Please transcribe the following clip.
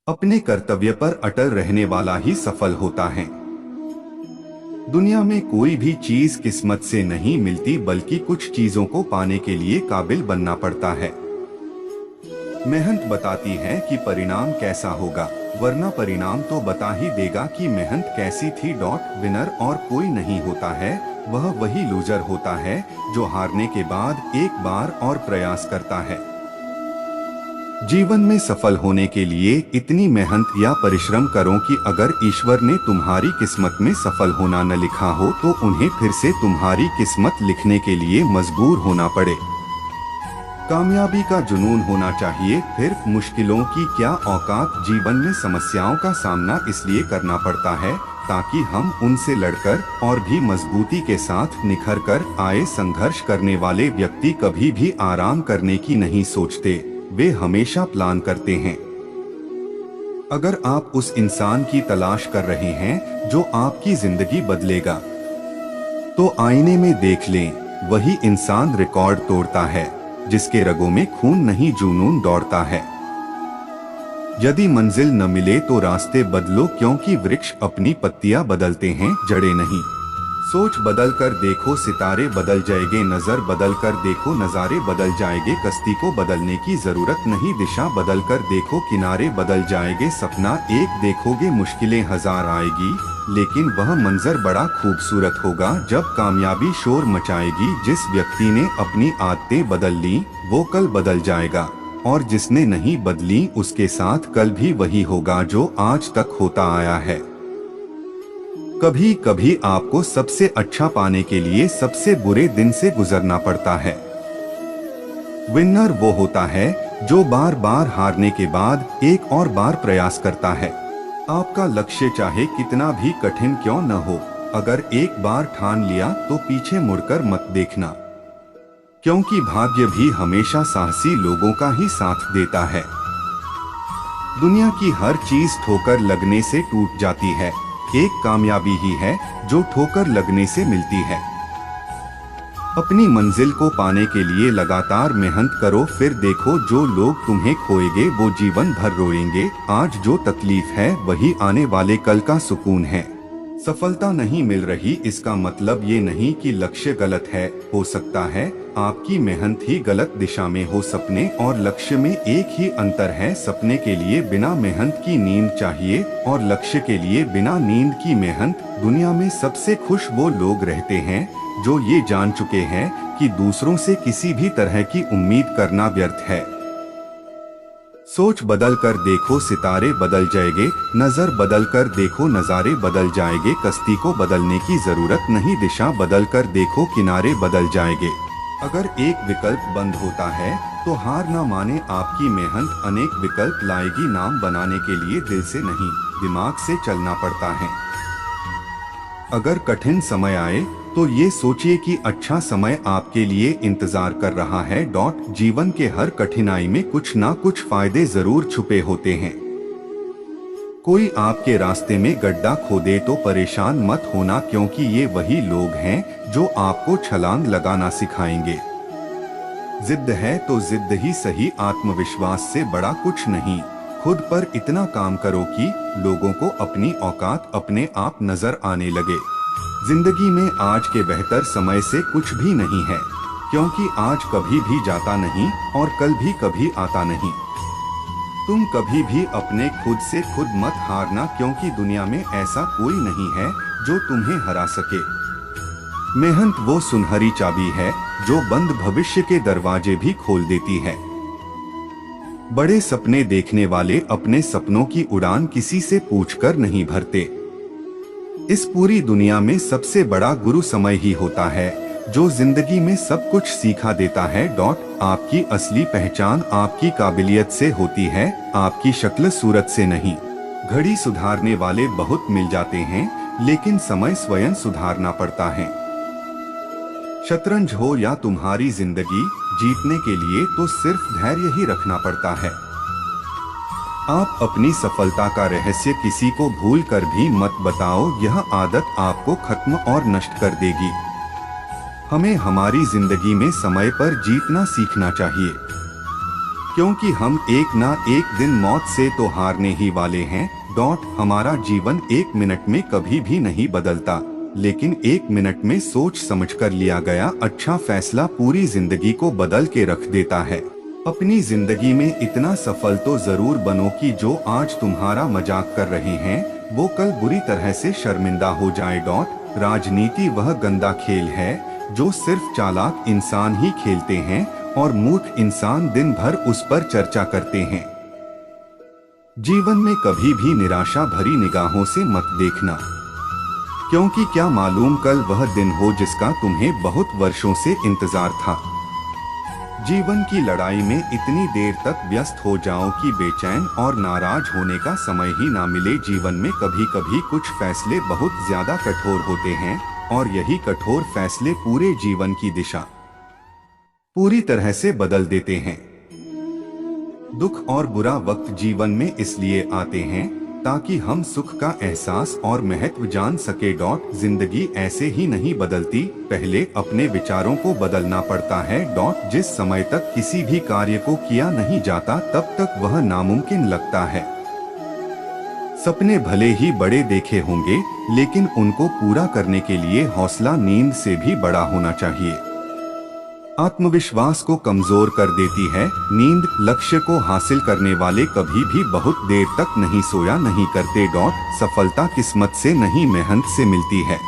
अपने कर्तव्य पर अटल रहने वाला ही सफल होता है। दुनिया में कोई भी चीज किस्मत से नहीं मिलती, बल्कि कुछ चीजों को पाने के लिए काबिल बनना पड़ता है। मेहनत बताती है कि परिणाम कैसा होगा, वरना परिणाम तो बता ही देगा कि मेहनत कैसी थी। विनर और कोई नहीं होता है, वह वही लूजर होता है जो हारने के बाद एक बार और प्रयास करता है। जीवन में सफल होने के लिए इतनी मेहनत या परिश्रम करो कि अगर ईश्वर ने तुम्हारी किस्मत में सफल होना न लिखा हो तो उन्हें फिर से तुम्हारी किस्मत लिखने के लिए मजबूर होना पड़े। कामयाबी का जुनून होना चाहिए, फिर मुश्किलों की क्या औकात। जीवन में समस्याओं का सामना इसलिए करना पड़ता है ताकि हम उनसे लड़कर और भी मजबूती के साथ निखर कर आए। संघर्ष करने वाले व्यक्ति कभी भी आराम करने की नहीं सोचते, वे हमेशा प्लान करते हैं। अगर आप उस इंसान की तलाश कर रहे हैं जो आपकी जिंदगी बदलेगा, तो आईने में देख लें, वही इंसान रिकॉर्ड तोड़ता है जिसके रगों में खून नहीं जुनून दौड़ता है। यदि मंजिल न मिले तो रास्ते बदलो, क्योंकि वृक्ष अपनी पत्तियां बदलते हैं, जड़ें नहीं। सोच बदल कर देखो, सितारे बदल जाएंगे। नजर बदल कर देखो, नजारे बदल जाएंगे। कश्ती को बदलने की जरूरत नहीं, दिशा बदल कर देखो, किनारे बदल जाएंगे। सपना एक देखोगे, मुश्किलें हजार आएगी, लेकिन वह मंजर बड़ा खूबसूरत होगा जब कामयाबी शोर मचाएगी। जिस व्यक्ति ने अपनी आदतें बदल ली, वो कल बदल जाएगा, और जिसने नहीं बदली, उसके साथ कल भी वही होगा जो आज तक होता आया है। कभी कभी आपको सबसे अच्छा पाने के लिए सबसे बुरे दिन से गुजरना पड़ता है। विनर वो होता है जो बार बार हारने के बाद एक और बार प्रयास करता है। आपका लक्ष्य चाहे कितना भी कठिन क्यों न हो, अगर एक बार ठान लिया तो पीछे मुड़कर मत देखना, क्योंकि भाग्य भी हमेशा साहसी लोगों का ही साथ देता है। दुनिया की हर चीज ठोकर लगने से टूट जाती है, एक कामयाबी ही है जो ठोकर लगने से मिलती है। अपनी मंजिल को पाने के लिए लगातार मेहनत करो, फिर देखो जो लोग तुम्हें खोएंगे वो जीवन भर रोएंगे। आज जो तकलीफ है वही आने वाले कल का सुकून है। सफलता नहीं मिल रही इसका मतलब ये नहीं कि लक्ष्य गलत है, हो सकता है आपकी मेहनत ही गलत दिशा में हो। सपने और लक्ष्य में एक ही अंतर है, सपने के लिए बिना मेहनत की नींद चाहिए और लक्ष्य के लिए बिना नींद की मेहनत। दुनिया में सबसे खुश वो लोग रहते हैं जो ये जान चुके हैं कि दूसरों से किसी भी तरह की उम्मीद करना व्यर्थ है। सोच बदल कर देखो, सितारे बदल जाएंगे। नजर बदल कर देखो, नजारे बदल जाएंगे। कश्ती को बदलने की जरूरत नहीं, दिशा बदल कर देखो, किनारे बदल जाएंगे। अगर एक विकल्प बंद होता है तो हार ना माने, आपकी मेहनत अनेक विकल्प लाएगी। नाम बनाने के लिए दिल से नहीं, दिमाग से चलना पड़ता है। अगर कठिन समय आए तो ये सोचिए कि अच्छा समय आपके लिए इंतजार कर रहा है। जीवन के हर कठिनाई में कुछ ना कुछ फायदे जरूर छुपे होते हैं। कोई आपके रास्ते में गड्ढा खोदे तो परेशान मत होना, क्योंकि ये वही लोग हैं जो आपको छलांग लगाना सिखाएंगे। जिद है तो जिद ही सही, आत्मविश्वास से बड़ा कुछ नहीं। खुद पर इतना काम करो कि लोगों को अपनी औकात अपने आप नजर आने लगे। जिंदगी में आज के बेहतर समय से कुछ भी नहीं है, क्योंकि आज कभी भी जाता नहीं और कल भी कभी आता नहीं। तुम कभी भी अपने खुद से खुद मत हारना, क्योंकि दुनिया में ऐसा कोई नहीं है जो तुम्हें हरा सके। मेहनत वो सुनहरी चाबी है जो बंद भविष्य के दरवाजे भी खोल देती है। बड़े सपने देखने वाले अपने सपनों की उड़ान किसी से पूछकर नहीं भरते। इस पूरी दुनिया में सबसे बड़ा गुरु समय ही होता है, जो जिंदगी में सब कुछ सिखा देता है। आपकी असली पहचान आपकी काबिलियत से होती है, आपकी शक्ल सूरत से नहीं। घड़ी सुधारने वाले बहुत मिल जाते हैं, लेकिन समय स्वयं सुधारना पड़ता है। शतरंज हो या तुम्हारी जिंदगी, जीतने के लिए तो सिर्फ धैर्य ही रखना पड़ता है। आप अपनी सफलता का रहस्य किसी को भूल कर भी मत बताओ, यह आदत आपको खत्म और नष्ट कर देगी। हमें हमारी जिंदगी में समय पर जीतना सीखना चाहिए, क्योंकि हम एक ना एक दिन मौत से तो हारने ही वाले हैं। हमारा जीवन 1 मिनट में कभी भी नहीं बदलता, लेकिन 1 मिनट में सोच समझकर लिया गया अच्छा फैसला पूरी जिंदगी को बदल के रख देता है। अपनी जिंदगी में इतना सफल तो जरूर बनो कि जो आज तुम्हारा मजाक कर रहे हैं वो कल बुरी तरह से शर्मिंदा हो जाए। राजनीति वह गंदा खेल है जो सिर्फ चालाक इंसान ही खेलते हैं और मूर्ख इंसान दिन भर उस पर चर्चा करते हैं। जीवन में कभी भी निराशा भरी निगाहों से मत देखना, क्योंकि क्या मालूम कल वह दिन हो जिसका तुम्हें बहुत वर्षों से इंतजार था। जीवन की लड़ाई में इतनी देर तक व्यस्त हो जाओ कि बेचैन और नाराज होने का समय ही ना मिले। जीवन में कभी कभी कुछ फैसले बहुत ज्यादा कठोर होते हैं और यही कठोर फैसले पूरे जीवन की दिशा पूरी तरह से बदल देते हैं। दुख और बुरा वक्त जीवन में इसलिए आते हैं ताकि हम सुख का एहसास और महत्व जान सके। जिंदगी ऐसे ही नहीं बदलती, पहले अपने विचारों को बदलना पड़ता है। जिस समय तक किसी भी कार्य को किया नहीं जाता तब तक वह नामुमकिन लगता है। सपने भले ही बड़े देखे होंगे, लेकिन उनको पूरा करने के लिए हौसला नींद से भी बड़ा होना चाहिए। आत्मविश्वास को कमजोर कर देती है नींद। लक्ष्य को हासिल करने वाले कभी भी बहुत देर तक नहीं सोया नहीं करते। सफलता किस्मत से नहीं मेहनत से मिलती है।